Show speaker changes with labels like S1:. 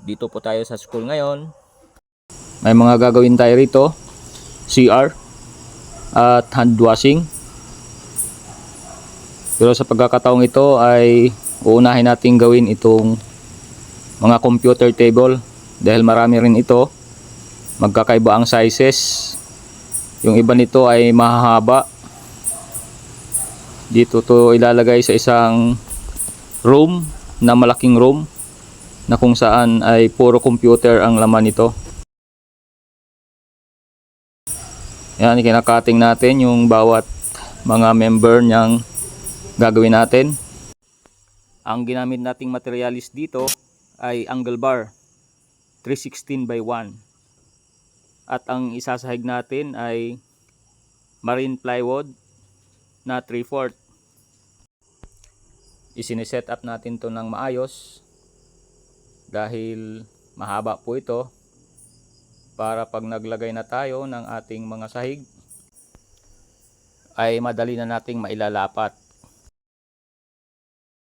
S1: Dito po tayo sa school ngayon. May mga gagawin tayo rito. CR at hand washing. Pero sa pagkakataong ito ay uunahin natin gawin itong mga computer table. Dahil marami rin ito. Magkakaiba ang sizes. Yung iba nito ay mahahaba. Dito to ilalagay sa isang room na malaking room na kung saan ay puro computer ang laman nito. Yan, kinakating natin yung bawat mga member niyang gagawin natin. Ang ginamit nating materialis dito ay angle bar 316 by 1. At ang isasahig natin ay marine plywood na 3/4. Isine-set up natin to ng maayos dahil mahaba po ito para pag naglagay na tayo ng ating mga sahig ay madali na nating mailalapat.